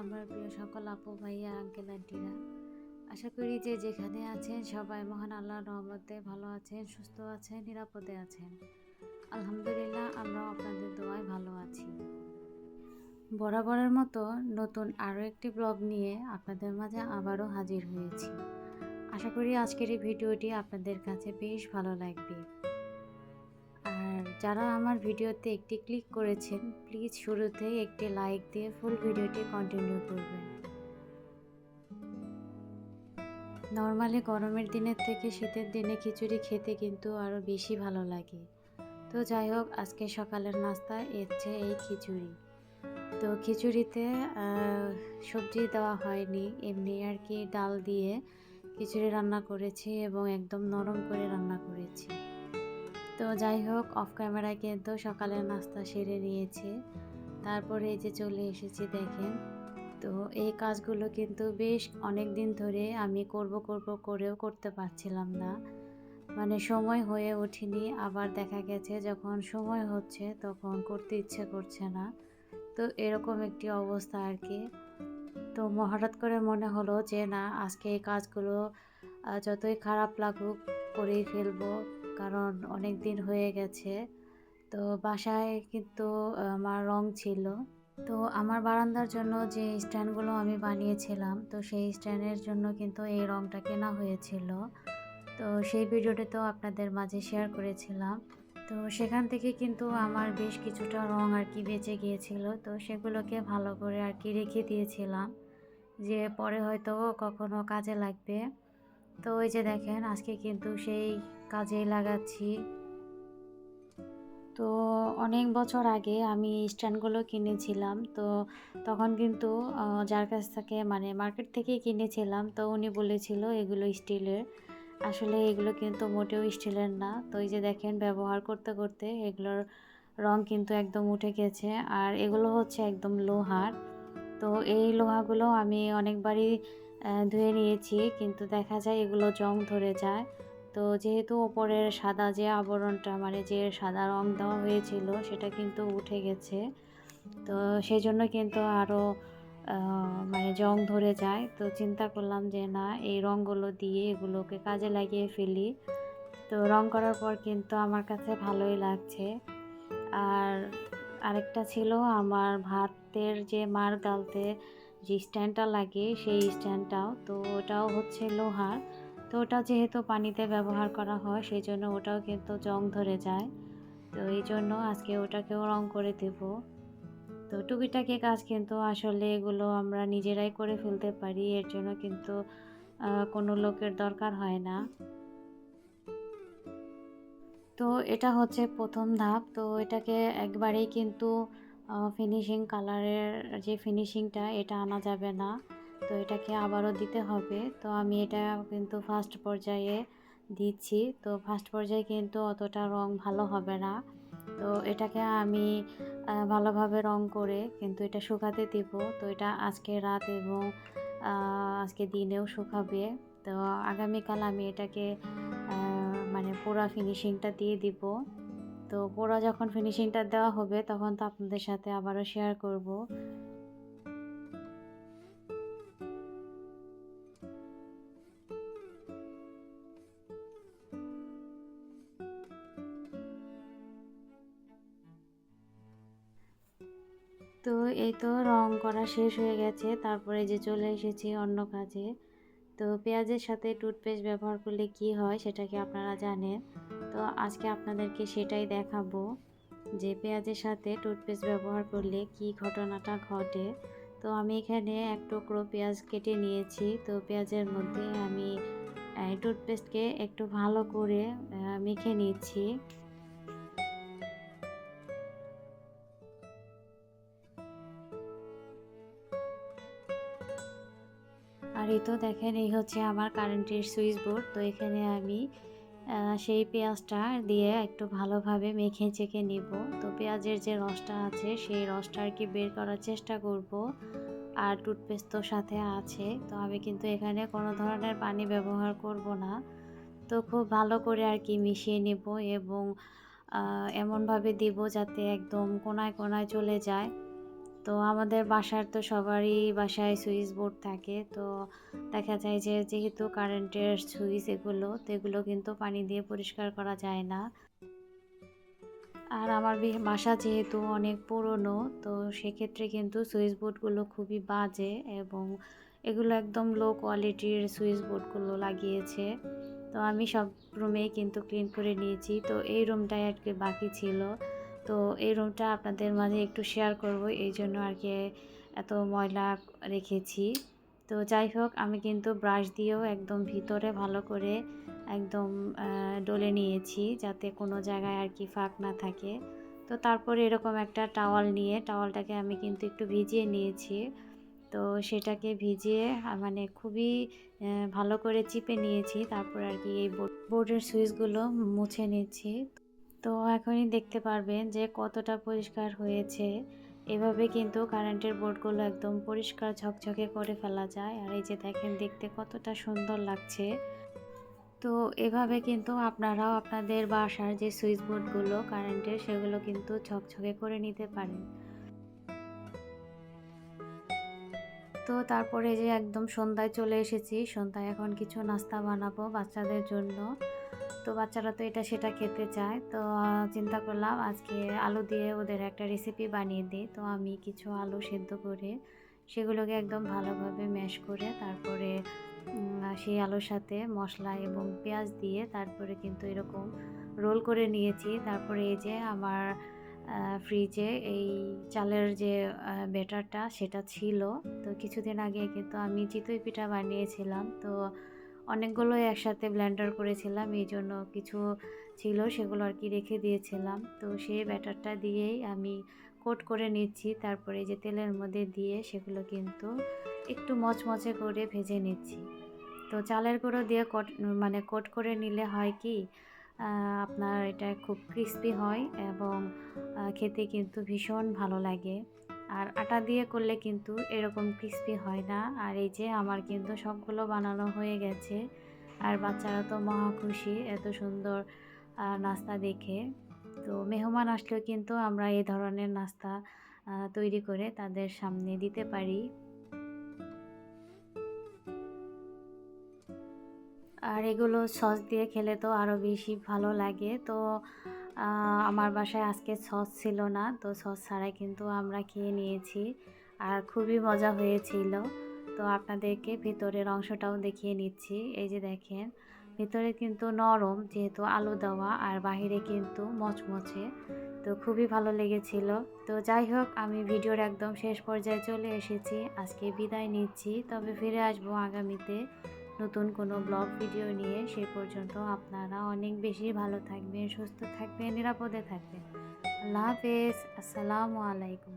আমার প্রিয় সকল আপু ভাইয়া আঙ্কেল আন্টিরা। আশা করি যে যেখানে আছেন সবাই মহান আল্লাহর রহমতে ভালো আছেন, সুস্থ আছেন, নিরাপদে আছেন। আলহামদুলিল্লাহ আমরাও আপনাদের দোয়ায় ভালো আছি। বরাবরের মতো নতুন আরও একটি ব্লগ নিয়ে আপনাদের মাঝে আবারও হাজির হয়েছি। আশা করি আজকের এই ভিডিওটি আপনাদের কাছে বেশ ভালো লাগবে। আর যারা আমার ভিডিওতে একটি ক্লিক করেছেন, প্লিজ শুরুতেই একটি লাইক দিয়ে ফুল ভিডিওটি কন্টিনিউ করবেন। নর্মালি গরমের দিনের থেকে শীতের দিনে খিচুড়ি খেতে কিন্তু আরও বেশি ভালো লাগে। তো যাই হোক, আজকে সকালের নাস্তা এসছে এই খিচুড়ি। তো খিচুড়িতে সবজি দেওয়া হয়নি, এমনি আর কি ডাল দিয়ে খিচুড়ি রান্না করেছি এবং একদম নরম করে রান্না করেছি। তো যাই হোক, অফ ক্যামেরায় কিন্তু সকালের নাস্তা সেরে নিয়েছি। তারপরে এই যে চলে এসেছি দেখেন। তো এই কাজগুলো কিন্তু বেশ অনেক দিন ধরে আমি করব করেও করতে পারছিলাম না, মানে সময় হয়ে ওঠেনি। আবার দেখা গেছে যখন সময় হচ্ছে তখন করতে ইচ্ছে করছে না। তো এরকম একটি অবস্থা আর কি। তো হঠাৎ করে মনে হলো যে না, আজকে এই কাজগুলো যতই খারাপ লাগুক করেই ফেলবো, কারণ অনেক দিন হয়ে গেছে। তো বাসায় কিন্তু আমার রং ছিল। তো আমার বারান্দার জন্য যে স্ট্যান্ডগুলো আমি বানিয়েছিলাম, তো সেই স্ট্যান্ডের জন্য কিন্তু এই রংটা কেনা হয়েছিল। তো সেই ভিডিওটাতেও আপনাদের মাঝে শেয়ার করেছিলাম। তো সেখান থেকে কিন্তু আমার বেশ কিছুটা রং আর কি বেঁচে গিয়েছিল। তো সেগুলোকে ভালো করে আর কি রেখে দিয়েছিলাম, যে পরে হয়তো কখনো কাজে লাগবে। তো ওই যে দেখেন, আজকে কিন্তু সেই কাজেই লাগাচ্ছি। তো অনেক বছর আগে আমি স্ট্যান্ডগুলো কিনেছিলাম। তো তখন কিন্তু যার কাছ থেকে, মানে মার্কেট থেকেই কিনেছিলাম। তো উনি বলেছিল এগুলো স্টিলের। আসলে এগুলো কিন্তু মোটেও স্টিলের না। তো এই যে দেখেন, ব্যবহার করতে করতে এগুলোর রং কিন্তু একদম উঠে গেছে। আর এগুলো হচ্ছে একদম লোহার। তো এই লোহাগুলো আমি অনেকবারই ধুয়ে নিয়েছি, কিন্তু দেখা যায় এগুলো জং ধরে যায়। তো যেহেতু ওপরের সাদা যে আবরণটা, মানে যে সাদা রং দেওয়া হয়েছিল, সেটা কিন্তু উঠে গেছে। তো সেই জন্য কিন্তু আরও মানে জং ধরে যায়। তো চিন্তা করলাম যে না, এই রঙগুলো দিয়ে এগুলোকে কাজে লাগিয়ে ফেলি। তো রং করার পর কিন্তু আমার কাছে ভালোই লাগছে। আর আরেকটা ছিল আমার ভাতের যে মাড় গালতে যে স্ট্যান্ডটা লাগে, সেই স্ট্যান্ডটাও। তো ওটাও হচ্ছে লোহার। তো ওটা যেহেতু পানিতে ব্যবহার করা হয়, সেই জন্য ওটাও কিন্তু জং ধরে যায়। তো এই জন্য আজকে ওটাকেও রং করে দেব। তো টুকিটাকি কাজ কিন্তু আসলে এগুলো আমরা নিজেরাই করে ফেলতে পারি, এর জন্য কিন্তু কোনো লোকের দরকার হয় না। তো এটা হচ্ছে প্রথম ধাপ। তো এটাকে একবারেই কিন্তু ফিনিশিং কালারের যে ফিনিশিংটা, এটা আনা যাবে না। তো এটাকে আবারও দিতে হবে। তো আমি এটা কিন্তু ফার্স্ট পর্যায়ে দিচ্ছি। তো ফার্স্ট পর্যায়ে কিন্তু অতটা রং ভালো হবে না। তো এটাকে আমি ভালোভাবে রং করে কিন্তু এটা শুকাতে দিব। তো এটা আজকে রাত এবং আজকে দিনেও শুকাবে। তো আগামীকাল আমি এটাকে মানে পুরা ফিনিশিংটা দিয়ে দিব। তো পুরা যখন ফিনিশিংটা দেওয়া হবে তখন তো আপনাদের সাথে আবারও শেয়ার করব। তো এই তো রং করা শেষ হয়ে গেছে। তারপরে যে চলে এসেছি অন্য কাজে। তো পেঁয়াজের সাথে টুথপেস্ট ব্যবহার করলে কি হয় সেটা কি আপনারা জানেন? তো আজকে আপনাদেরকে সেটাই দেখাবো, যে পেঁয়াজের সাথে টুথপেস্ট ব্যবহার করলে কি ঘটনাটা ঘটে। তো আমি এখানে এক টুকরো পেঁয়াজ কেটে নিয়েছি। তো পেঁয়াজের মধ্যে আমি টুথপেস্টকে একটু ভালো করে মেখে নিচ্ছি। আর এই তো দেখেন, এই হচ্ছে আমার কারেন্টের সুইচ বোর্ড। তো এখানে আমি সেই পেঁয়াজটা দিয়ে একটু ভালোভাবে মেখে চেখে নিব। তো পেঁয়াজের যে রসটা আছে, সেই রসটা আর কি বের করার চেষ্টা করব। আর টুথপেস্ট তো সাথে আছে, তো আমি কিন্তু এখানে কোনো ধরনের পানি ব্যবহার করব না। তো খুব ভালো করে আর কি মিশিয়ে নেব এবং এমনভাবে দিব যাতে একদম কোনায় কোনায় চলে যায়। তো আমাদের বাসার তো সবারই বাসায় সুইচ বোর্ড থাকে, তো দেখা যায় যে যেহেতু কারেন্টের সুইচ এগুলো, তো এগুলো কিন্তু পানি দিয়ে পরিষ্কার করা যায় না। আর আমার বাসা যেহেতু অনেক পুরনো, তো সেক্ষেত্রে কিন্তু সুইচ বোর্ডগুলো খুবই বাজে এবং এগুলো একদম লো কোয়ালিটির সুইচ বোর্ডগুলো লাগিয়েছে। তো আমি সব রুমেই কিন্তু ক্লিন করে নিয়েছি। তো এই রুমটাই আর কি বাকি ছিল। তো এই রুমটা আপনাদের মাঝে একটু শেয়ার করব, এই জন্য আর কি এত ময়লা রেখেছি। তো যাই হোক, আমি কিন্তু ব্রাশ দিয়েও একদম ভিতরে ভালো করে একদম ডলে নিয়েছি, যাতে কোনো জায়গায় আর কি ফাঁক না থাকে। তো তারপরে এরকম একটা টাওয়াল নিয়ে টাওয়ালটাকে আমি কিন্তু একটু ভিজিয়ে নিয়েছি। তো সেটাকে ভিজিয়ে মানে খুবই ভালো করে চিপে নিয়েছি। তারপর আর কি এই বোর্ডের সুইচগুলো মুছে নিচ্ছি। তো এখনই দেখতে পারবেন যে কতটা পরিষ্কার হয়েছে। এভাবে কিন্তু কারেন্টের বোর্ডগুলো একদম পরিষ্কার ঝকঝকে করে ফেলা যায়। আর এই যে দেখেন, দেখতে কতটা সুন্দর লাগছে। তো এভাবে কিন্তু আপনারাও আপনাদের বাসার যে সুইচ বোর্ডগুলো কারেন্টের, সেগুলো কিন্তু ঝকঝকে করে নিতে পারেন। তো তারপরে যে একদম সন্ধ্যায় চলে এসেছি। সন্ধ্যায় এখন কিছু নাস্তা বানাবো বাচ্চাদের জন্য। তো বাচ্চারা তো এটা সেটা খেতে চায়। তো চিন্তা করলাম আজকে আলু দিয়ে ওদের একটা রেসিপি বানিয়ে দিই। তো আমি কিছু আলু সেদ্ধ করে সেগুলোকে একদম ভালোভাবে ম্যাশ করে তারপরে সেই আলুর সাথে মশলা এবং পেঁয়াজ দিয়ে তারপরে কিন্তু এরকম রোল করে নিয়েছি। তারপরে এই যে আমার ফ্রিজে এই চালের যে ব্যাটারটা সেটা ছিল। তো কিছুদিন আগে কিন্তু আমি চিতই পিঠা বানিয়েছিলাম। তো অনেকগুলোই একসাথে ব্লেন্ডার করেছিলাম, এই জন্য কিছু ছিল সেগুলো আর কি রেখে দিয়েছিলাম। তো সেই ব্যাটারটা দিয়েই আমি কোট করে নিচ্ছি। তারপরে যে তেলের মধ্যে দিয়ে সেগুলো কিন্তু একটু মচমচে করে ভেজে নিচ্ছি। তো চালের গুঁড়ো দিয়ে কোট করে নিলে হয় কি, আপনার এটা খুব ক্রিস্পি হয় এবং খেতে কিন্তু ভীষণ ভালো লাগে। আর আটা দিয়ে করলে কিন্তু এরকম ক্রিস্পি হয় না। আর এই যে আমার কিন্তু সবগুলো বানানো হয়ে গেছে। আর বাচ্চারা তো মহা খুশি এত সুন্দর নাস্তা দেখে। তো মেহমান আসলেও কিন্তু আমরা এই ধরনের নাস্তা তৈরি করে তাদের সামনে দিতে পারি। আর এগুলো সস দিয়ে খেলে তো আরও বেশি ভালো লাগে। তো আমার বাসায় আজকে সস ছিল না, তো সস ছাড়াই কিন্তু আমরা খেয়ে নিয়েছি। আর খুবই মজা হয়েছিল। তো আপনাদেরকে ভিতরের অংশটাও দেখিয়ে নিচ্ছি। এই যে দেখেন, ভিতরে কিন্তু নরম যেহেতু আলু দেওয়া, আর বাহিরে কিন্তু মচমচে। তো খুবই ভালো লেগেছিল। তো যাই হোক, আমি ভিডিওর একদম শেষ পর্যায়ে চলে এসেছি। আজকে বিদায় নিচ্ছি, তবে ফিরে আসবো আগামীতে নতুন কোনো ব্লগ ভিডিও নিয়ে। সেই পর্যন্ত আপনারা অনেক বেশি ভালো থাকবেন, সুস্থ থাকবেন, নিরাপদে থাকবেন। আল্লাহ হাফেজ। আসসালামু আলাইকুম।